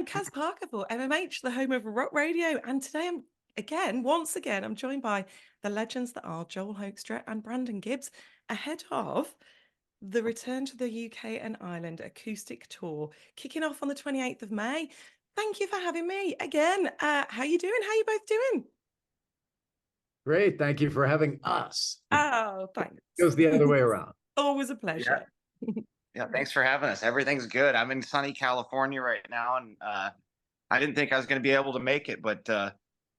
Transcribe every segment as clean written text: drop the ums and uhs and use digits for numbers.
I'm Caz Parker for MMH, the home of rock radio. And today once again, I'm joined by the legends that are Joel Hoekstra and Brandon Gibbs ahead of the Return to the UK and Ireland acoustic tour, kicking off on the 28th of May. Thank you for having me again. How you doing? How you both doing? Great. Thank you for having us. Oh, thanks. It goes the other way around. Always a pleasure. Yeah, thanks for having us. Everything's good. I'm in sunny California right now, and I didn't think I was going to be able to make it, but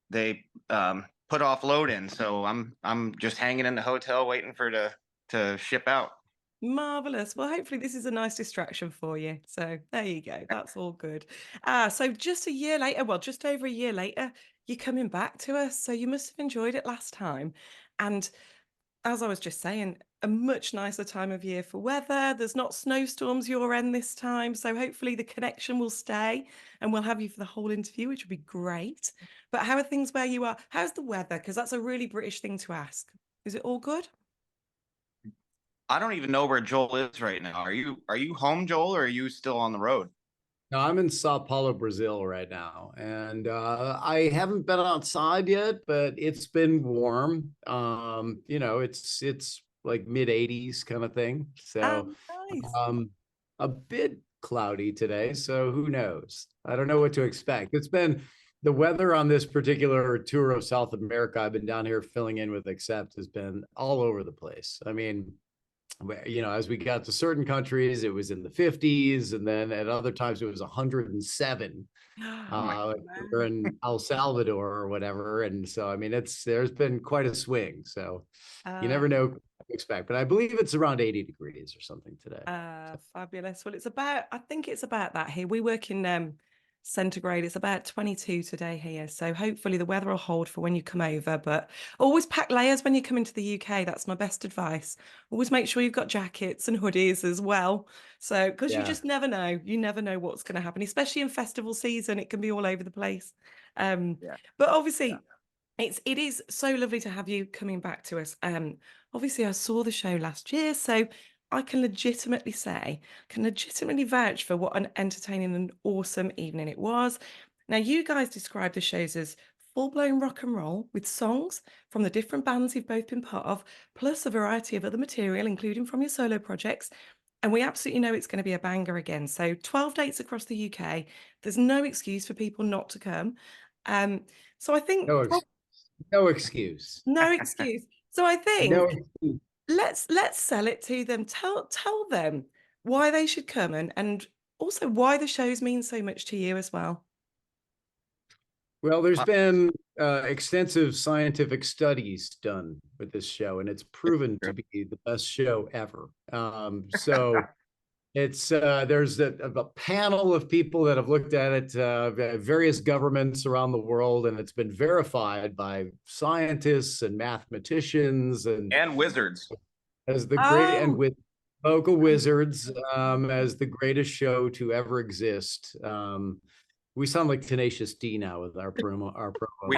they put off load-in, so I'm just hanging in the hotel waiting for to ship out. Marvelous. Well, hopefully this is a nice distraction for you. So there you go. That's all good. So just a year later, well, just over a year later, you're coming back to us. So you must have enjoyed it last time. And as I was just saying, a much nicer time of year for weather. There's not snowstorms your end this time. So hopefully the connection will stay and we'll have you for the whole interview, which would be great. But how are things where you are? How's the weather? Because that's a really British thing to ask. Is it all good? I don't even know where Joel is right now. Are you home, Joel, or are you still on the road? No, I'm in Sao Paulo, Brazil right now, and I haven't been outside yet, but it's been warm. It's like mid 80s kind of thing. So Nice. a bit cloudy today, so who knows? I don't know what to expect. It's been the weather on this particular tour of South America. I've been down here filling in with Accept has been all over the place. I mean, as we got to certain countries, it was in the 50s, and then at other times it was 107. We're in El Salvador or whatever, and so I mean, there's been quite a swing. So you never know what to expect, but I believe it's around 80 degrees or something today. Fabulous. Well, I think it's about that here. We work in centigrade. It's about 22 today here. So hopefully the weather will hold for when you come over, but always pack layers when you come into the UK. That's my best advice. Always make sure you've got jackets and hoodies as well. So, because you just never know. You never know what's going to happen, especially in festival season. It can be all over the place. But obviously it is so lovely to have you coming back to us. Obviously I saw the show last year, so I can legitimately vouch for what an entertaining and awesome evening it was. Now, you guys describe the shows as full-blown rock and roll with songs from the different bands you've both been part of, plus a variety of other material, including from your solo projects. And we absolutely know it's going to be a banger again. So 12 dates across the UK. There's no excuse for people not to come. So I think No excuse. no excuse. So I think No excuse. let's sell it to them. Tell them why they should come and also why the shows mean so much to you as well. Well, there's been extensive scientific studies done with this show, and it's proven to be the best show ever. So it's there's a panel of people that have looked at it, various governments around the world, and it's been verified by scientists and mathematicians and wizards as the great and with vocal wizards as the greatest show to ever exist. We sound like Tenacious D now with our promo,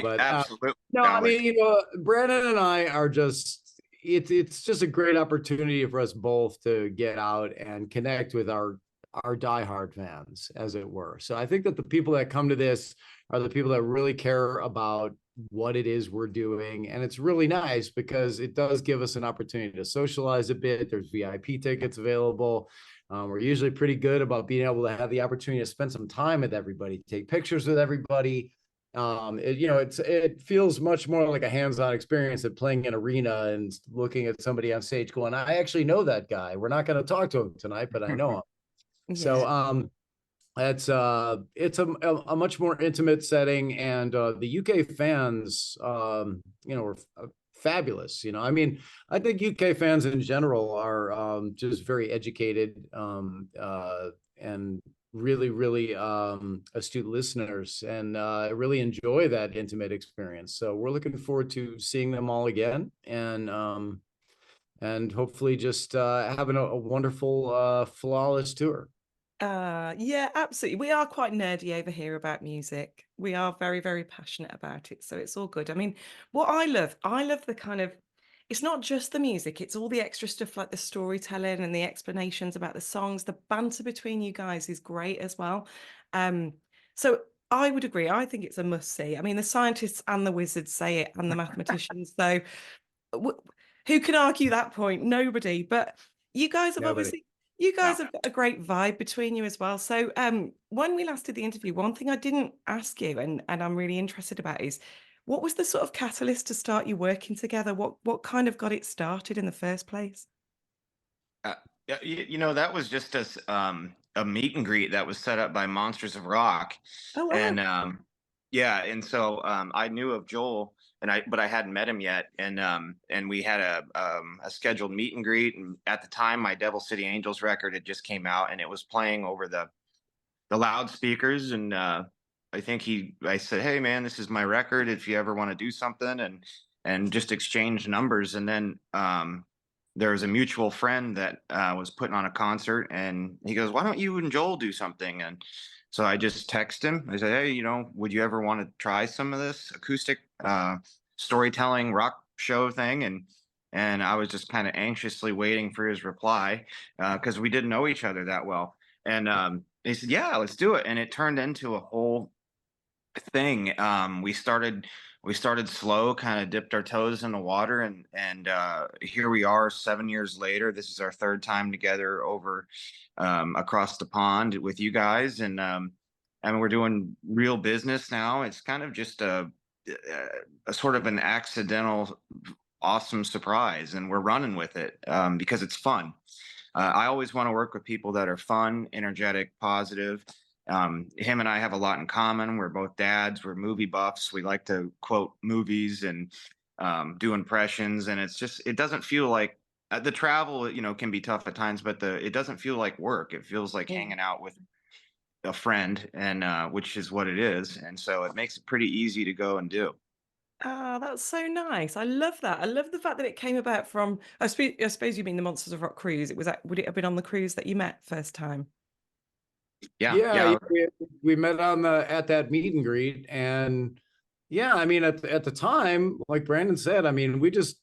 but absolutely no, I mean, Brandon and I are just. It's just a great opportunity for us both to get out and connect with our diehard fans, as it were. So I think that the people that come to this are the people that really care about what it is we're doing. And it's really nice because it does give us an opportunity to socialize a bit. There's VIP tickets available. We're usually pretty good about being able to have the opportunity to spend some time with everybody, take pictures with everybody. It feels much more like a hands-on experience than playing an arena and looking at somebody on stage going, I actually know that guy. We're not going to talk to him tonight, but I know him. So it's a much more intimate setting, and the UK fans were fabulous. I mean, I think UK fans in general are just very educated and really astute listeners, and really enjoy that intimate experience. So we're looking forward to seeing them all again, and hopefully just having a wonderful flawless tour. Yeah, absolutely. We are quite nerdy over here about music. We are very, very passionate about it. So it's all good. I mean, what I love the kind of, it's not just the music, it's all the extra stuff like the storytelling and the explanations about the songs. The banter between you guys is great as well. So I would agree. I think it's a must see. I mean, the scientists and the wizards say it, and the mathematicians. So who can argue that point? Nobody. But you guys have Nobody. obviously, you No. guys have got a great vibe between you as well. So when we last did the interview, one thing I didn't ask you, and I'm really interested about, is what was the sort of catalyst to start you working together? What kind of got it started in the first place? Yeah, that was just a meet and greet that was set up by Monsters of Rock, Oh wow. and yeah, and so I knew of Joel, but I hadn't met him yet, and we had a scheduled meet and greet, and at the time my Devil City Angels record had just came out, and it was playing over the loudspeakers, and I said, hey man, this is my record. If you ever want to do something, and just exchange numbers, and then there was a mutual friend that was putting on a concert, and he goes, why don't you and Joel do something? And so I just texted him. I said, hey, would you ever want to try some of this acoustic storytelling rock show thing? And I was just kind of anxiously waiting for his reply because we didn't know each other that well. And he said, yeah, let's do it. And it turned into a whole thing. We started slow, kind of dipped our toes in the water, and here we are 7 years later. This is our third time together over across the pond with you guys, and we're doing real business now. It's kind of just a sort of an accidental awesome surprise, and we're running with it because it's fun. I always want to work with people that are fun, energetic, positive. Him and I have a lot in common. We're both dads. We're movie buffs. We like to quote movies and do impressions. And it doesn't feel like the travel, can be tough at times, but it doesn't feel like work. It feels like hanging out with a friend, and which is what it is. And so it makes it pretty easy to go and do. Ah, that's so nice. I love that. I love the fact that it came about from, I suppose you mean the Monsters of Rock cruise. Would it have been on the cruise that you met first time? Yeah. Yeah, Yeah. we met at that meet and greet, and yeah, I mean at the time, like Brandon said, I mean we just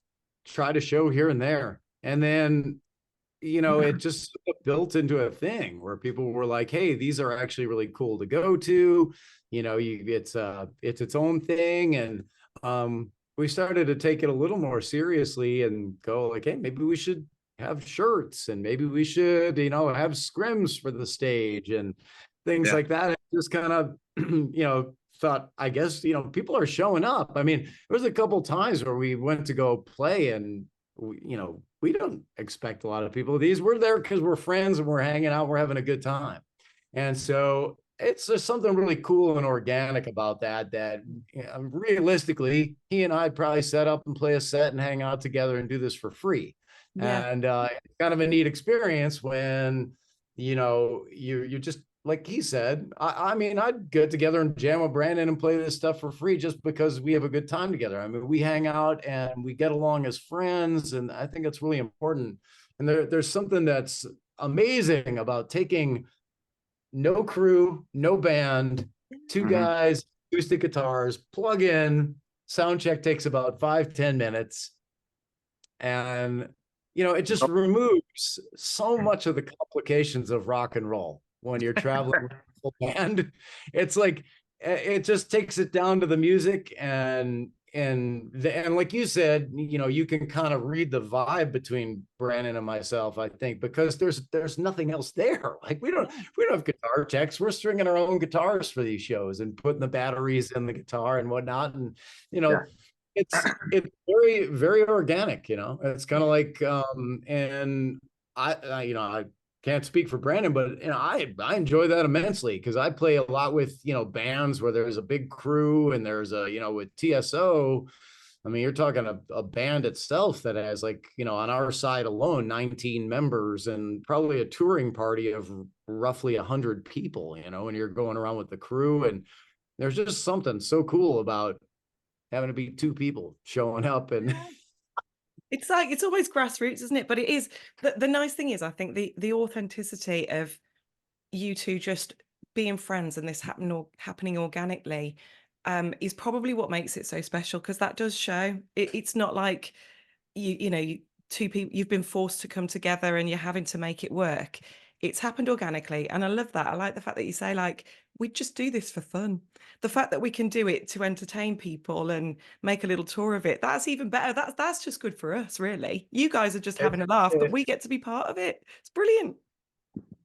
tried a show here and there, and then it just built into a thing where people were like, hey, these are actually really cool to go to. It's its own thing, and we started to take it a little more seriously and go like, hey, maybe we should have shirts, and maybe we should have scrims for the stage and things Yeah. like that. It just kind of thought, I guess people are showing up. I mean, there was a couple times where we went to go play, and we don't expect a lot of people. We're there because we're friends and we're hanging out, we're having a good time. And so it's just something really cool and organic about that realistically, he and I'd probably set up and play a set and hang out together and do this for free. Yeah. And it's kind of a neat experience when you just, like he said, I mean, I'd get together and jam with Brandon and play this stuff for free just because we have a good time together. I mean, we hang out and we get along as friends, and I think it's really important. And there's something that's amazing about taking no crew, no band, two Mhm. guys, acoustic guitars, plug in, sound check takes about 5-10 minutes. And it just removes so much of the complications of rock and roll when you're traveling with a full band. It's like it just takes it down to the music, and like you said, you can kind of read the vibe between Brandon and myself, I think, because there's nothing else there. Like we don't have guitar techs. We're stringing our own guitars for these shows and putting the batteries in the guitar and whatnot. And Yeah. it's very, very organic. It's kind of like and I can't speak for Brandon, but I enjoy that immensely because I play a lot with bands where there's a big crew, and there's with TSO, I mean, you're talking a band itself that has, like, on our side alone, 19 members and probably a touring party of roughly 100 people, and you're going around with the crew, and there's just something so cool about having to be two people showing up. And It's like, it's always grassroots, isn't it? But it is, the nice thing is, I think the authenticity of you two just being friends and this happening organically is probably what makes it so special, because that does show. It's not like two people, you've been forced to come together and you're having to make it work. It's happened organically. And I love that. I like the fact that you say, like, we just do this for fun. The fact that we can do it to entertain people and make a little tour of it, that's even better. That's just good for us, really. You guys are just having a laugh, but we get to be part of it. It's brilliant.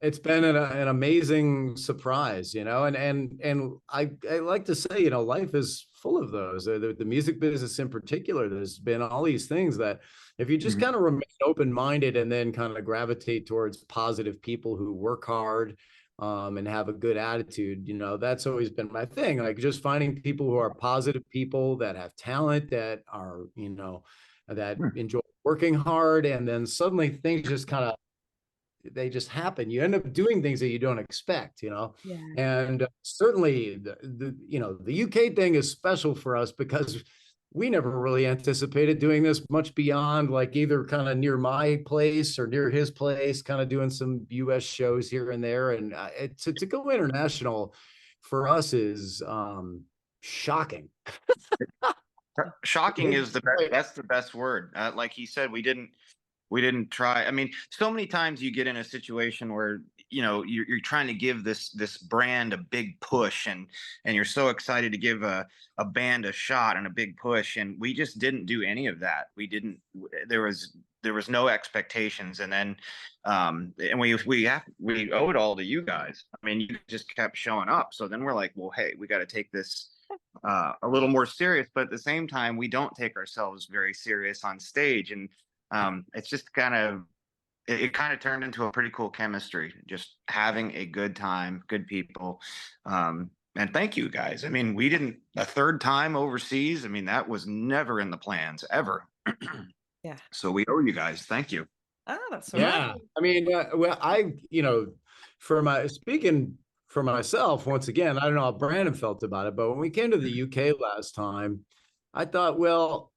It's been an amazing surprise, you know, and I like to say, you know, life is full of those. The music business in particular, there's been all these things that if you just kind of remain open-minded and then kind of gravitate towards positive people who work hard and have a good attitude, you know, that's always been my thing. Like just finding people who are positive people that have talent, that are, you know, that enjoy working hard, and then suddenly things just kind of they just happen. You end up doing things that you don't expect, you know. Yeah. And certainly the you know, the UK thing is special for us because we never really anticipated doing this much beyond like either kind of near my place or near his place, kind of doing some US shows here and there. And to go international for us is shocking. Shocking is the best, that's the best word. Like he said, we didn't try. I mean, so many times you get in a situation where, you know, you're trying to give this brand a big push, and you're so excited to give a band a shot and a big push, and we just didn't do any of that. We didn't. There was no expectations, and then and we owe it all to you guys. I mean, you just kept showing up, so then we're like, well, hey, we got to take this a little more serious, but at the same time, we don't take ourselves very serious on stage, and it's just kind of it kind of turned into a pretty cool chemistry, just having a good time, good people. And thank you guys. I mean, we didn't a third time overseas. I mean, that was never in the plans ever. Yeah. So we owe you guys. Thank you. Ah, that's all right. I mean, well, you know, speaking for myself, once again, I don't know how Brandon felt about it, but when we came to the UK last time, I thought, well,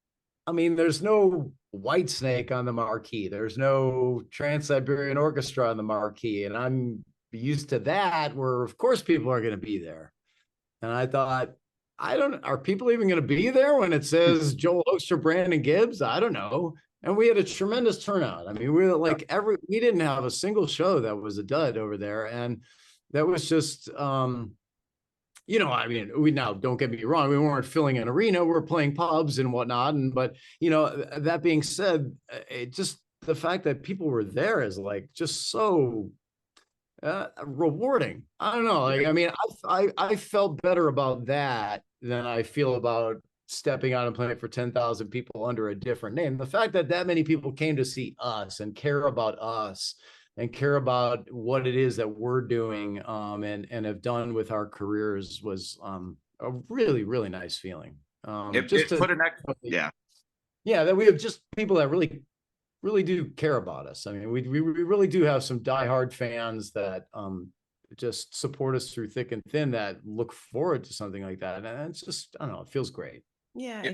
I mean, there's no Whitesnake on the marquee. There's no Transiberian Orchestra on the marquee. And I'm used to that, where of course people are going to be there. And I thought, are people even going to be there when it says Joel Hoekstra, Brandon Gibbs? I don't know. And we had a tremendous turnout. I mean, we were like we didn't have a single show that was a dud over there. And that was just, you know, I mean, we now don't get me wrong, we weren't filling an arena, we're playing pubs and whatnot. But, you know, that being said, it just the fact that people were there is like just so rewarding. I don't know. Like, I mean, I felt better about that than I feel about stepping out and playing for 10,000 people under a different name. The fact that many people came to see us and care about us and care about what it is that we're doing and have done with our careers was a really, really nice feeling. Yeah. That we have just people that really, really do care about us. I mean, we really do have some diehard fans that just support us through thick and thin, that look forward to something like that. And it's just, I don't know, it feels great. Yeah.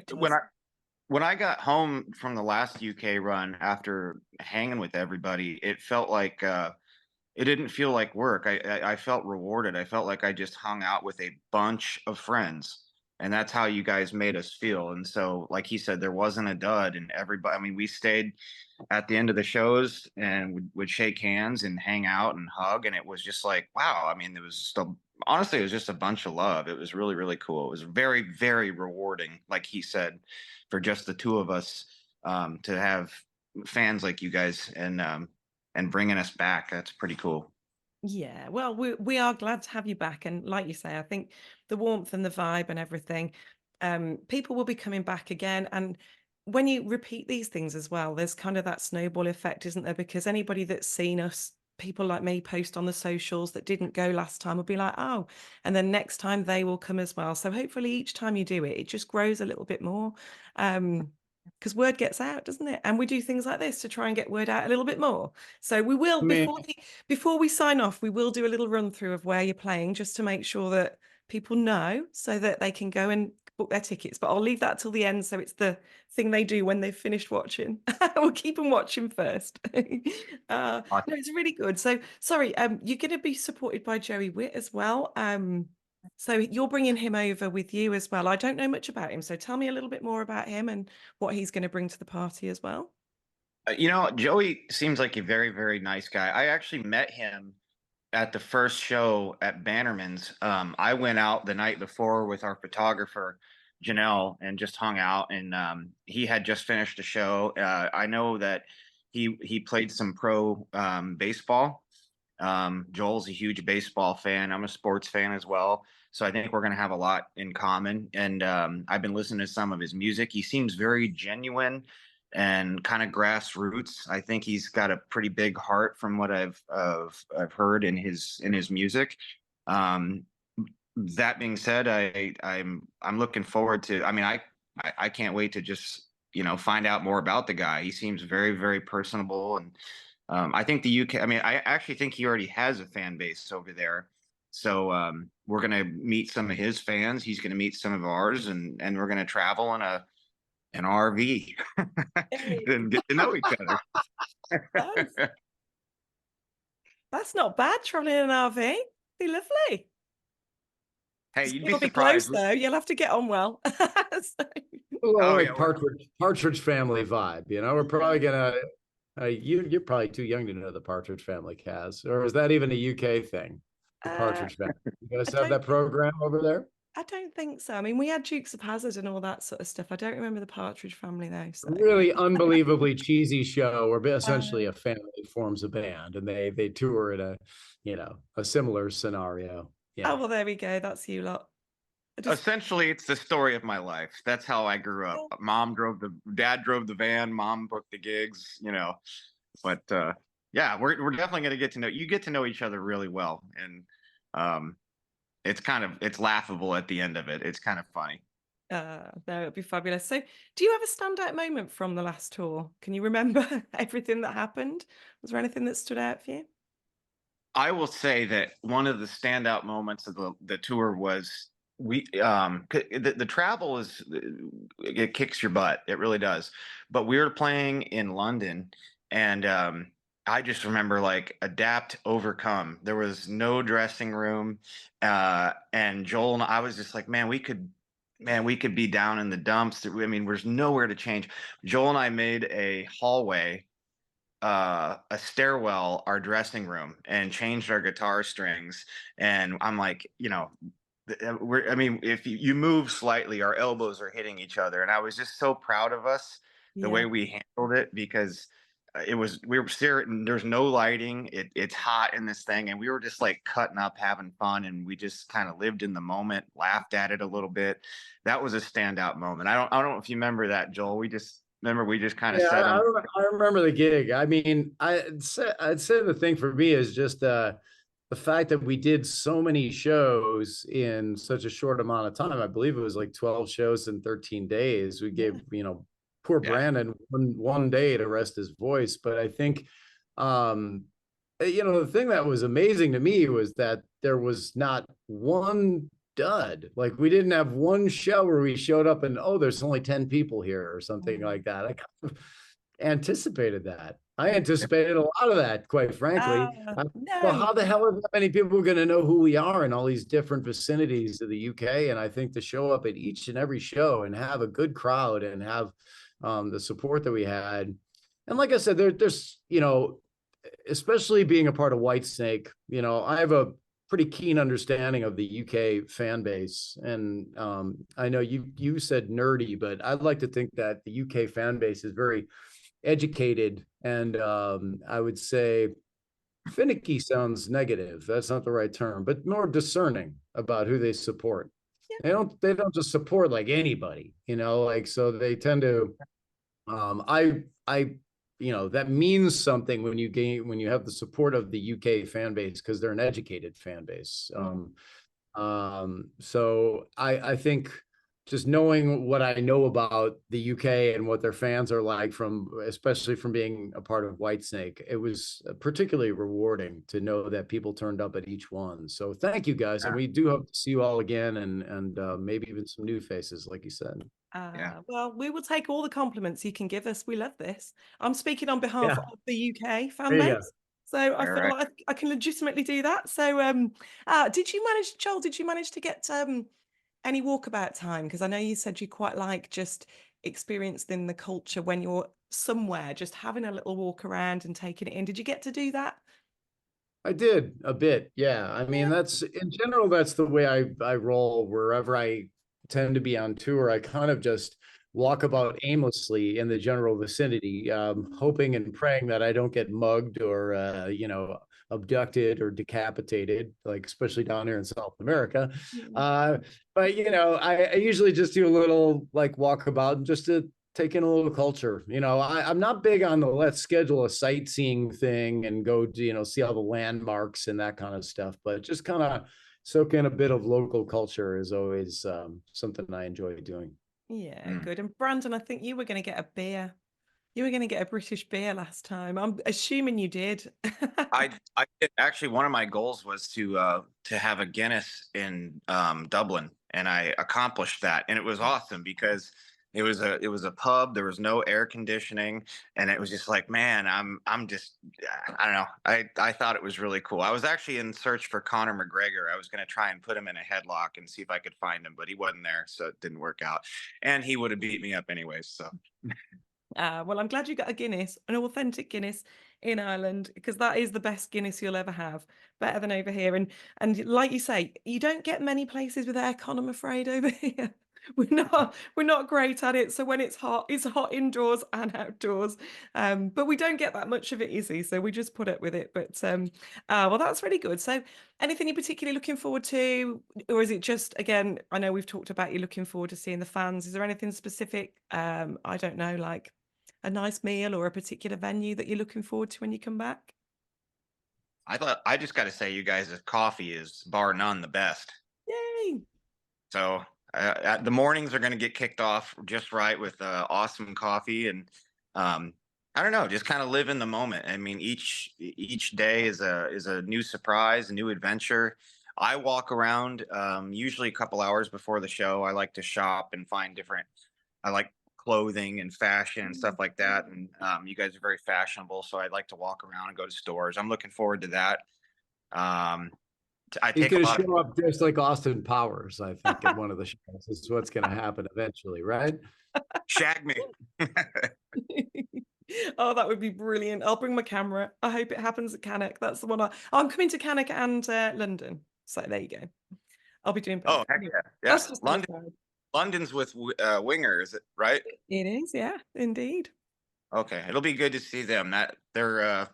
When I got home from the last UK run after hanging with everybody, it felt like it didn't feel like work. I felt rewarded. I felt like I just hung out with a bunch of friends, and that's how you guys made us feel. And so, like he said, there wasn't a dud, and everybody. I mean, we stayed at the end of the shows and would shake hands and hang out and hug, and it was just like, wow. I mean, honestly, it was just a bunch of love. It was really, really cool. It was very, very rewarding, like he said, for just the two of us to have fans like you guys and bringing us back. That's pretty cool. Yeah, well, we are glad to have you back. And like you say, I think the warmth and the vibe and everything, people will be coming back again. And when you repeat these things as well, there's kind of that snowball effect, isn't there? Because anybody that's seen us, people like me, post on the socials that didn't go last time will be like, oh, and then next time they will come as well. So hopefully each time you do it, it just grows a little bit more. Because word gets out, doesn't it? And we do things like this to try and get word out a little bit more. So we will, before we sign off, we will do a little run through of where you're playing, just to make sure that people know, so that they can go and book their tickets. But I'll leave that till the end, so it's the thing they do when they've finished watching. We'll keep them watching first. No, it's really good. So sorry, you're going to be supported by Joey Witt as well. So you're bringing him over with you as well. I don't know much about him, so tell me a little bit more about him and what he's going to bring to the party as well. You know, Joey seems like a very, very nice guy. I actually met him at the first show at Bannerman's. I went out the night before with our photographer, Janelle, and just hung out. And he had just finished a show. I know that he played some pro baseball. Joel's a huge baseball fan. I'm a sports fan as well. So I think we're going to have a lot in common. And I've been listening to some of his music. He seems very genuine and kind of grassroots. I think he's got a pretty big heart from what I've heard in his music. Um, that being said, I'm looking forward to. I mean, I can't wait to just find out more about the guy. He seems very, very personable, and I think the UK. I mean, I actually think he already has a fan base over there. So we're gonna meet some of his fans. He's gonna meet some of ours, and we're gonna travel in an RV Hey. and get to know each other. Nice. That's not bad, traveling in an RV. Be lovely. Hey, It's you'd be gotta be close surprised. though. You'll have to get on well. So- Well, Oh like yeah, we're- Partridge Family vibe, we're probably gonna. You're probably too young to know the Partridge Family, Caz, or is that even a UK thing? The Uh, Partridge Family. You guys I have don't that program over there? I don't think so. I mean, we had Dukes of Hazzard and all that sort of stuff. I don't remember the Partridge Family though. So Really unbelievably cheesy show where essentially Uh, a family forms a band and they tour in a similar scenario. oh Yeah. well, there we go. That's you lot. I just essentially it's the story of my life. That's how I grew up. Dad drove the van, mom booked the gigs, But yeah, we're definitely gonna get to know get to know each other really well. And um it's laughable at the end of it. It's kind of funny. no, it'd be fabulous. So, do you have a standout moment from the last tour? Can you remember everything that happened? Was there anything that stood out for you? I will say that one of the standout moments of the tour was the travel is it kicks your butt. It really does. But we were playing in London, and I just remember like adapt, overcome. There was no dressing room, and Joel and I was just like, man, we could be down in the dumps. I mean, there's nowhere to change. Joel and I made a hallway, a stairwell, our dressing room, and changed our guitar strings. And I'm like, I mean, if you move slightly, our elbows are hitting each other. And I was just so proud of us the Yeah. way we handled it, because we were staring, there's no lighting, it's hot in this thing, and we were just like cutting up, having fun, and we just kind of lived in the moment, laughed at it a little bit. That was a standout moment. I don't know if you remember that, Joel. We just kind of Yeah, said I remember the gig. I mean, I'd say the thing for me is just the fact that we did so many shows in such a short amount of time. I believe it was like 12 shows in 13 days. We gave, poor Yeah. Brandon one day to rest his voice. But I think, the thing that was amazing to me was that there was not one dud. Like we didn't have one show where we showed up and, oh, there's only 10 people here or something like that. I kind of anticipated that. I anticipated a lot of that, quite frankly. Well, No. how the hell are that many people going to know who we are in all these different vicinities of the UK? And I think to show up at each and every show and have a good crowd and have the support that we had. And like I said, there's, especially being a part of Whitesnake, I have a pretty keen understanding of the UK fan base. And I know you said nerdy, but I'd like to think that the UK fan base is very educated, and I would say finicky sounds negative. That's not the right term, but more discerning about who they support. Yeah. They don't just support like anybody, like, so they tend to I that means something when you have the support of the UK fan base, because they're an educated fan base. So I think just knowing what I know about the UK and what their fans are like, especially from being a part of Whitesnake, it was particularly rewarding to know that people turned up at each one. So thank you guys, and we do hope to see you all again, and maybe even some new faces, like you said. Well, we will take all the compliments you can give us. We love this. I'm speaking on behalf Yeah. of the UK fan There you base. So I feel like I can legitimately do that. So Joel, did you manage to get any walkabout time? Because I know you said you quite like just experiencing the culture when you're somewhere, just having a little walk around and taking it in. Did you get to do that? I did a bit. Yeah. I mean, that's in general, that's the way I roll wherever I tend to be on tour. I kind of just walk about aimlessly in the general vicinity, hoping and praying that I don't get mugged or, abducted or decapitated, like especially down here in South America. But I usually just do a little like walkabout just to take in a little culture. I'm not big on the let's schedule a sightseeing thing and go to, see all the landmarks and that kind of stuff, but just kind of soak in a bit of local culture is always something I enjoy doing. Yeah, good. And Brandon, I think you were going to get a beer. You were going to get a British beer last time. I'm assuming you did. I did. Actually, one of my goals was to have a Guinness in Dublin, and I accomplished that, and it was awesome because it was a pub. There was no air conditioning, and it was just like, man, I'm just, I don't know. I thought it was really cool. I was actually in search for Conor McGregor. I was going to try and put him in a headlock and see if I could find him, but he wasn't there, so it didn't work out. And he would have beat me up anyways. So. Well, I'm glad you got a Guinness, an authentic Guinness in Ireland, because that is the best Guinness you'll ever have, better than over here. And like you say, you don't get many places with aircon, I'm afraid, over here. We're not great at it. So when it's hot indoors and outdoors. But we don't get that much of it easy, so we just put up with it. But well, that's really good. So anything you're particularly looking forward to, or is it just, again, I know we've talked about you looking forward to seeing the fans. Is there anything specific? I don't know, like a nice meal or a particular venue that you're looking forward to when you come back? I just got to say, you guys' coffee is bar none the best. Yay! So the mornings are going to get kicked off just right with awesome coffee, and I don't know, just kind of live in the moment. I mean, each day is a new surprise, a new adventure. I walk around usually a couple hours before the show. I like to shop and find different. I like clothing and fashion and stuff like that. And you guys are very fashionable, so I'd like to walk around and go to stores. I'm looking forward to that. I He's take a going to lot of. show up just like Austin Powers, I think, at one of the shows. This is what's going to happen eventually, right? Shag me. Oh, that would be brilliant. I'll bring my camera. I hope it happens at Cannock. That's the one I'm coming to Cannock and London. So there you go. I'll be doing both. Oh, heck yeah. Yeah. That's just London's with Winger, is it right? It is, yeah, indeed. Okay, it'll be good to see them. That they're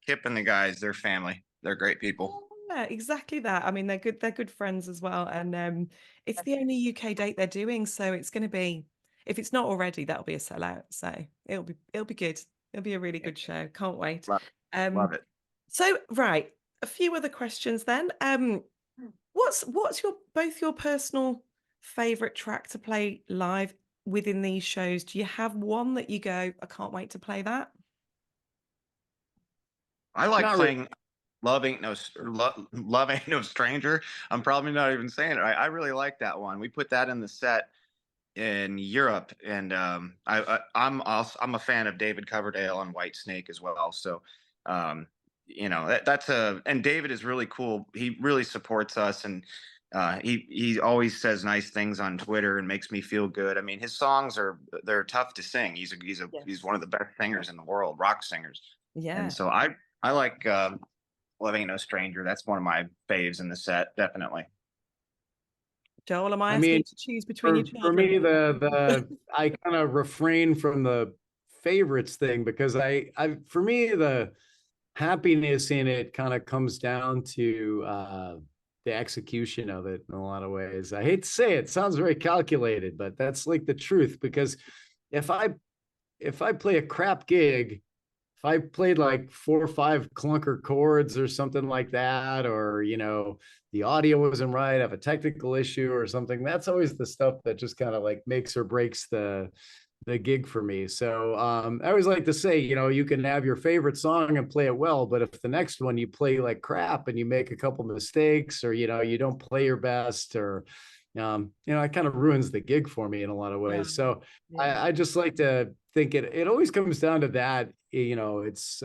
Kip and the guys, they're family. They're great people. Yeah, exactly that. I mean, they're good friends as well. And it's the only UK date they're doing, so it's going to be, if it's not already, that'll be a sellout. So it'll be good. It'll be a really good show. Can't wait. Love it. So right, a few other questions then. What's both your personal favorite track to play live within these shows? Do you have one that you go, I can't wait to play that? I like Not playing Love Ain't No Stranger. I'm probably not even saying it right. I really like that one. We put that in the set in Europe, and I'm a fan of David Coverdale on Whitesnake as well. So that's and David is really cool. He really supports us, and he always says nice things on Twitter and makes me feel good. I mean, his songs they're tough to sing. He's one of the best singers in the world, rock singers. Yeah. And so I like Love Ain't No Stranger. That's one of my faves in the set, definitely. Joel, am I asking you to choose between your for me, children? I kind of refrain from the favorites thing because for me, the happiness in it kind of comes down to the execution of it in a lot of ways. I hate to say it sounds very calculated, but that's like the truth, because if I play a crap gig, if I played like 4 or 5 clunker chords or something like that, or the audio wasn't right, I have a technical issue or something, that's always the stuff that just kind of like makes or breaks the gig for me. So I always like to say, you can have your favorite song and play it well, but if the next one you play like crap and you make a couple mistakes, or you don't play your best, or it kind of ruins the gig for me in a lot of ways. So yeah. I just like to think it always comes down to that. It's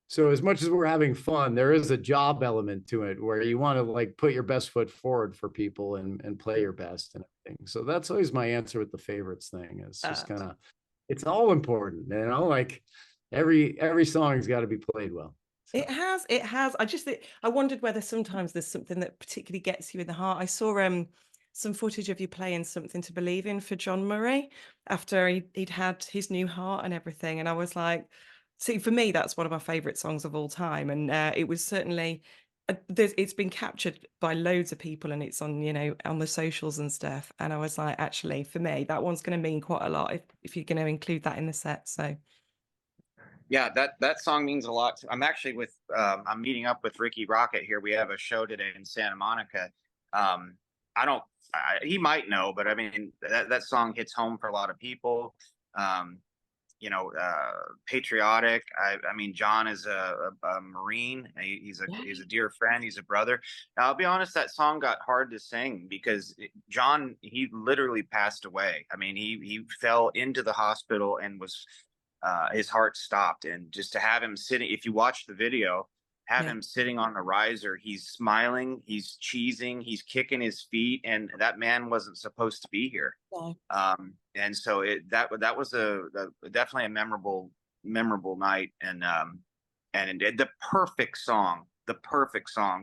so as much as we're having fun, there is a job element to it where you want to like put your best foot forward for people and play your best and everything. So that's always my answer with the favorites thing. It's just kind of, it's all important, you know, like every song's got to be played well. So. It has. I wondered whether sometimes there's something that particularly gets you in the heart. I saw some footage of you playing Something to Believe In for John Murray after he'd had his new heart and everything. And I was like, see, for me, that's one of my favorite songs of all time. And it was certainly, it's been captured by loads of people and it's on, you know, on the socials and stuff. And I was like, actually, for me, that one's going to mean quite a lot if you're going to include that in the set. So. Yeah, that song means a lot. I'm actually I'm meeting up with Ricky Rocket here. We have a show today in Santa Monica. I don't, he might know, but I mean, that song hits home for a lot of people. You know, patriotic. I mean, John is a Marine. He's a dear friend. He's a brother. Now, I'll be honest, that song got hard to sing because John, he literally passed away. I mean, he fell into the hospital and was, his heart stopped. And just to have him sitting, if you watch the video, have him sitting on the riser, he's smiling, he's cheesing, he's kicking his feet, and that man wasn't supposed to be here. And so that was definitely a memorable night, and the perfect song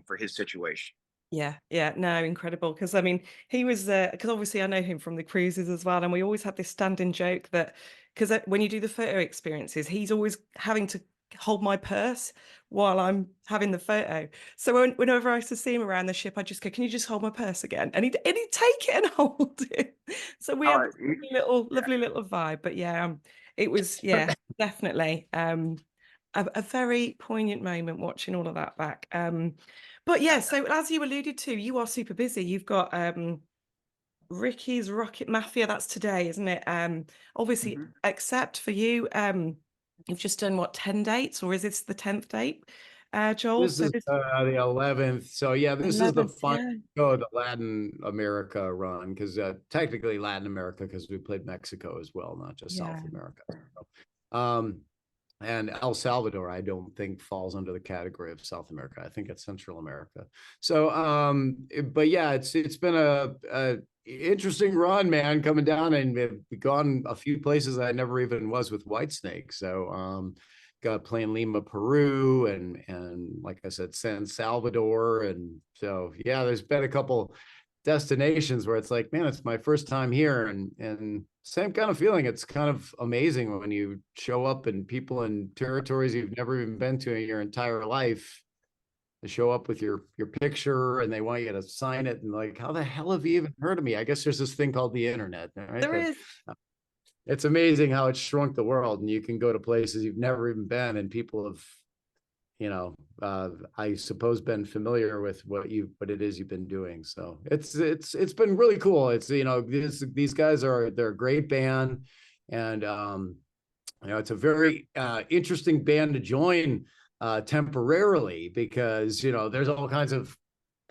for his situation. Yeah, no, incredible. Because I mean, he was because obviously I know him from the cruises as well, and we always had this standing joke that because when you do the photo experiences, he's always having to hold my purse while I'm having the photo. So whenever I used to see him around the ship, I just go, "Can you just hold my purse again?" And he'd take it and hold it. So we had this lovely little vibe. But yeah, it was definitely a very poignant moment watching all of that back. But yeah, so as you alluded to, you are super busy. You've got Ricky's Rocket Mafia, that's today, isn't it? Obviously, except for you, you've just done what, 10 dates, or is this the 10th date, Joel? This is the 11th. So yeah, this 11th, is the final go of the Latin America run, because technically Latin America, because we played Mexico as well, not just South America. So, and El Salvador, I don't think falls under the category of South America. I think it's Central America. So, but yeah, it's been a interesting run, man, coming down, and we've gone a few places I never even was with Whitesnake. So, got playing Lima, Peru, and like I said, San Salvador, and so yeah, there's been a couple destinations where it's like, man, it's my first time here, and same kind of feeling. It's kind of amazing when you show up and people in territories you've never even been to in your entire life, they show up with your picture and they want you to sign it, and like, how the hell have you even heard of me? I guess there's this thing called the internet, right? There is. It's amazing how it's shrunk the world, and you can go to places you've never even been, and people have, you know, I suppose been familiar with what it is you've been doing. So it's been really cool. It's, you know, these guys they're a great band, and you know, it's a very interesting band to join temporarily, because, you know, there's all kinds of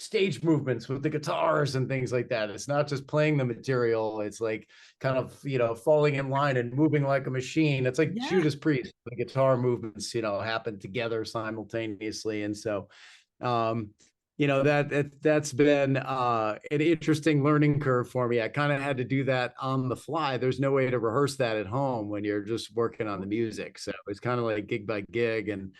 stage movements with the guitars and things like that. It's not just playing the material, it's like kind of, you know, falling in line and moving like a machine. It's like Judas Priest, the guitar movements, you know, happen together simultaneously. And so you know, that's been an interesting learning curve for me. I kind of had to do that on the fly. There's no way to rehearse that at home when you're just working on the music. So it's kind of like gig by gig. And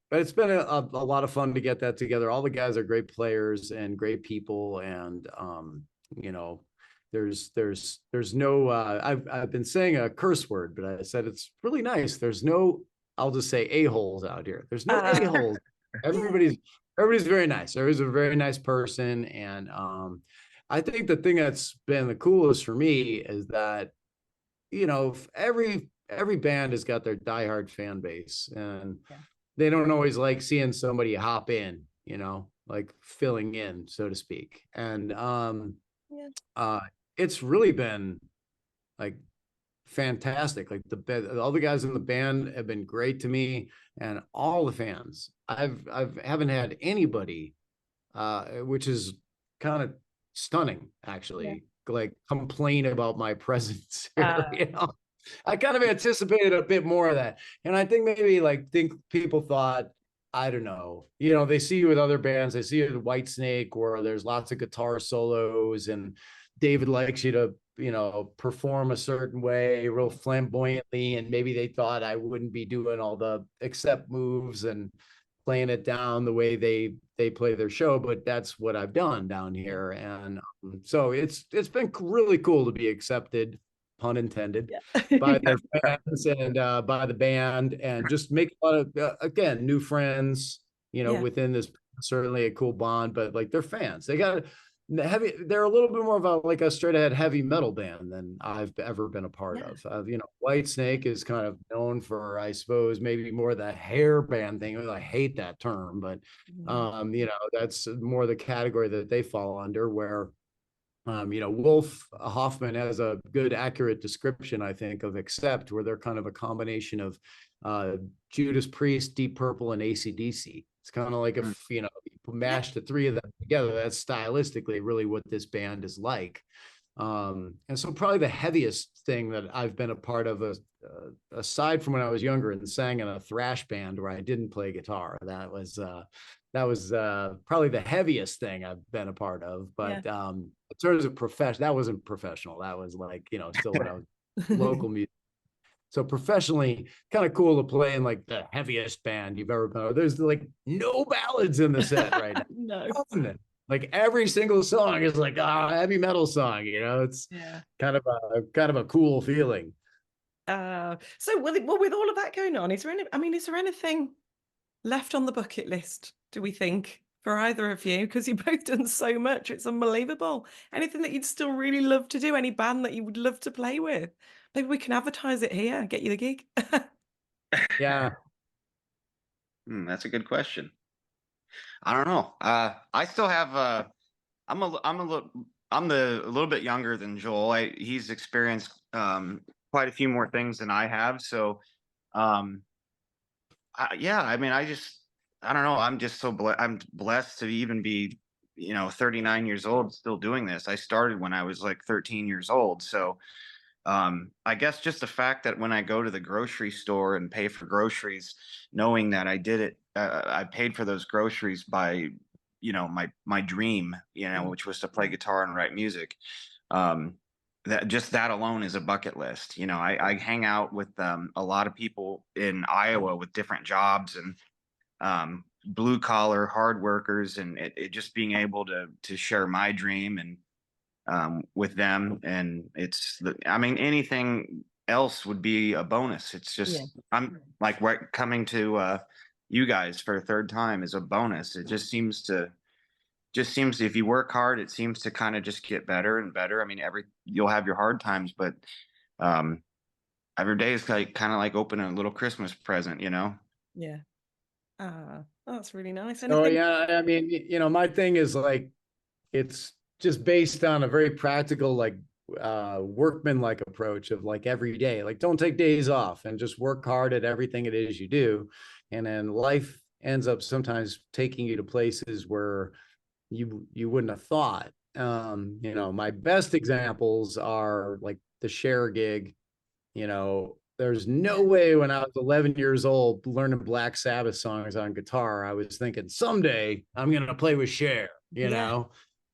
but it's been a lot of fun to get that together. All the guys are great players and great people. And you know, there's no I've been saying a curse word, but I said it's really nice. There's no, I'll just say, a-holes out here. There's no a-holes. Everybody's very nice. Everybody's a very nice person. And I think the thing that's been the coolest for me is that, you know, every band has got their diehard fan base, and they don't always like seeing somebody hop in, you know, like filling in, so to speak. And it's really been like fantastic. Like all the guys in the band have been great to me, and all the fans. I haven't had anybody, which is kind of stunning, actually, like complain about my presence here. You know, I kind of anticipated a bit more of that, and I think maybe people thought, I don't know, you know, they see you with other bands, they see you with Whitesnake, where there's lots of guitar solos, and David likes you to, you know, perform a certain way, real flamboyantly, and maybe they thought I wouldn't be doing all the accept moves and playing it down the way they play their show, but that's what I've done down here. And so it's been really cool to be accepted, pun intended, by their fans and by the band, and just make a lot of again, new friends, you know, within this, certainly a cool bond. But like, they're fans, they got heavy, they're a little bit more of a like a straight ahead heavy metal band than I've ever been a part of. You know, Whitesnake is kind of known for, I suppose, maybe more the hair band thing. I hate that term, but you know, that's more the category that they fall under, where you know, Wolf Hoffman has a good, accurate description, I think, of Accept, where they're kind of a combination of Judas Priest, Deep Purple, and AC/DC. It's kind of like if, you know, you mash the three of them together, that's stylistically really what this band is like. And so probably the heaviest thing that I've been a part of, aside from when I was younger and sang in a thrash band where I didn't play guitar, that was probably the heaviest thing I've been a part of. But in terms of profession, that wasn't professional. That was like, you know, still when I was local music. So professionally, kind of cool to play in like the heaviest band you've ever been. There's like no ballads in the set right now. No. Like every single song is like a heavy metal song, you know. It's kind of a cool feeling. So with all of that going on, is there anything left on the bucket list, do we think, for either of you? Because you've both done so much, it's unbelievable. Anything that you'd still really love to do? Any band that you would love to play with? Maybe we can advertise it here, get you the gig. Yeah. That's a good question. I don't know. I still have. I'm a little bit younger than Joel. He's experienced quite a few more things than I have. So, yeah. I mean, I don't know. I'm just I'm blessed to even be, you know, 39 years old, still doing this. I started when I was like 13 years old. So, I guess just the fact that when I go to the grocery store and pay for groceries, knowing that I did it, I paid for those groceries by, you know, my dream, you know, which was to play guitar and write music. That alone is a bucket list. You know, I hang out with a lot of people in Iowa with different jobs and blue collar hard workers, and it just being able to share my dream and with them. And I mean, anything else would be a bonus. It's just, I'm like, coming to you guys for a third time is a bonus. It just seems if you work hard, it seems to kind of just get better and better. I mean, you'll have your hard times, but every day is like kind of like opening a little Christmas present, you know? Yeah. That's really nice. Oh yeah, I mean, you know, my thing is like, it's just based on a very practical, like workman-like approach of like every day, like don't take days off and just work hard at everything it is you do. And then life ends up sometimes taking you to places where you wouldn't have thought. You know, my best examples are like the Cher gig. You know, there's no way when I was 11 years old learning Black Sabbath songs on guitar, I was thinking someday I'm going to play with Cher, you know?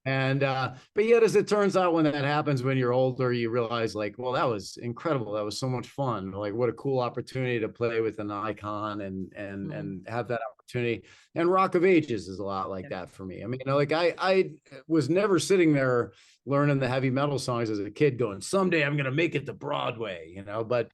And, but yet, as it turns out, when that happens, when you're older, you realize like, well, that was incredible. That was so much fun. Like, what a cool opportunity to play with an icon and have that opportunity. And Rock of Ages is a lot like that for me. I mean, you know, like I was never sitting there learning the heavy metal songs as a kid going, someday I'm going to make it to Broadway, you know, but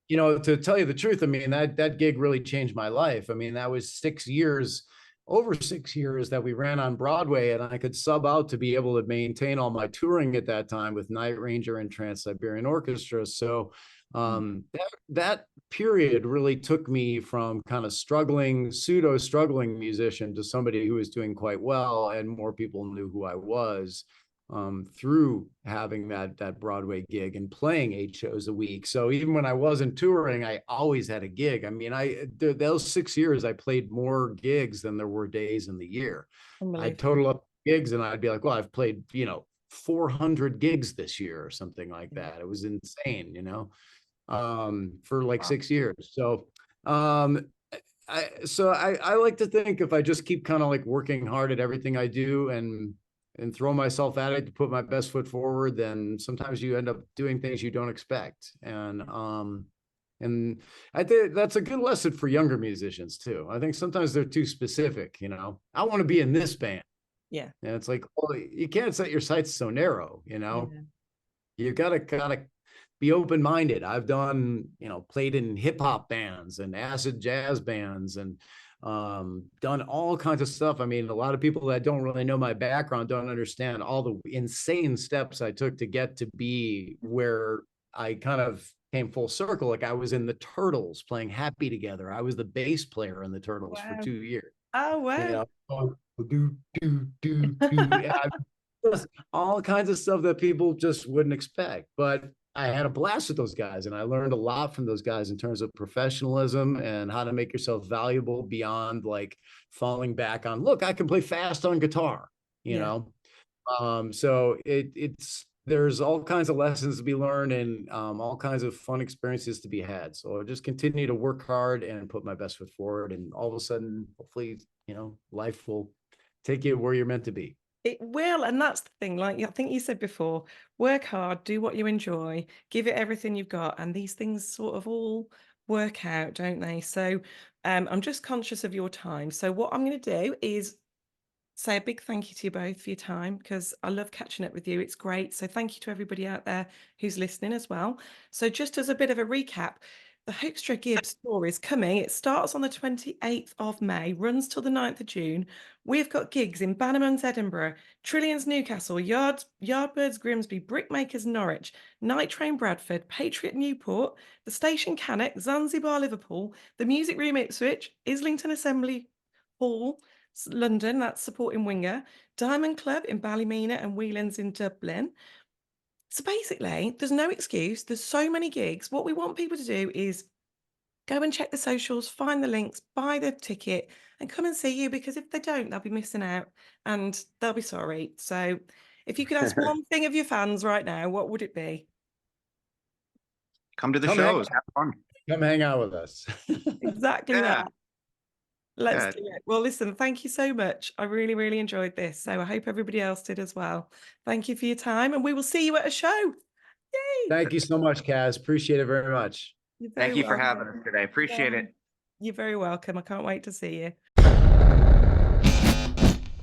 you know, to tell you the truth, I mean, that gig really changed my life. I mean, that was 6 years, over 6 years that we ran on Broadway, and I could sub out to be able to maintain all my touring at that time with Night Ranger and Transiberian Orchestra. So that period really took me from kind of pseudo struggling musician to somebody who was doing quite well, and more people knew who I was through having that Broadway gig and playing 8 shows a week. So even when I wasn't touring, I always had a gig. I mean, those 6 years, I played more gigs than there were days in the year. I'd total up gigs and I'd be like, well, I've played, you know, 400 gigs this year or something like that. It was insane, you know, for like 6 years. So, I like to think if I just keep kind of like working hard at everything I do and and throw myself at it to put my best foot forward, then sometimes you end up doing things you don't expect. And I think that's a good lesson for younger musicians too. I think sometimes they're too specific, you know. I want to be in this band. Yeah. And it's like, well, you can't set your sights so narrow, you know. Yeah. You gotta be open-minded. I've done, you know, played in hip-hop bands and acid jazz bands and done all kinds of stuff. I mean, a lot of people that don't really know my background don't understand all the insane steps I took to get to be where I kind of came full circle. Like I was in the Turtles playing Happy Together. I was the bass player in the Turtles for Wow. 2 years. Oh, wow. You know, and just all kinds of stuff that people just wouldn't expect. But I had a blast with those guys, and I learned a lot from those guys in terms of professionalism and how to make yourself valuable beyond like falling back on, look, I can play fast on guitar, you know. So it's there's all kinds of lessons to be learned and all kinds of fun experiences to be had. So I just continue to work hard and put my best foot forward, and all of a sudden, hopefully, you know, life will take you where you're meant to be. It will, and that's the thing. Like I think you said before, work hard, do what you enjoy, give it everything you've got, and these things sort of all work out, don't they? So I'm just conscious of your time. So what I'm going to do is say a big thank you to you both for your time, because I love catching up with you. It's great. So thank you to everybody out there who's listening as well. So just as a bit of a recap, the Hoekstra Gibbs tour is coming. It starts on the 28th of May, runs till the 9th of June. We've got gigs in Bannerman's Edinburgh, Trillions Newcastle, Yardbirds Grimsby, Brickmakers Norwich, Night Train Bradford, Patriot Newport, the Station Cannock, Zanzibar Liverpool, the Music Room Ipswich, Islington Assembly Hall, London, that's supporting Winger, Diamond Club in Ballymena and Whelan's in Dublin. So basically, there's no excuse. There's so many gigs. What we want people to do is go and check the socials, find the links, buy the ticket, and come and see you, because if they don't, they'll be missing out and they'll be sorry. So if you could ask one thing of your fans right now, what would it be? Come to the Come shows, have fun. Come hang out with us. Exactly Yeah. that. Let's Yeah. do it. Well, listen, thank you so much. I really, really enjoyed this. So I hope everybody else did as well. Thank you for your time, and we will see you at a show. Yay! Thank you so much, Caz. Appreciate it very much. You're very Thank you for welcome. having us today. Appreciate it. You're very welcome. I can't wait to see you.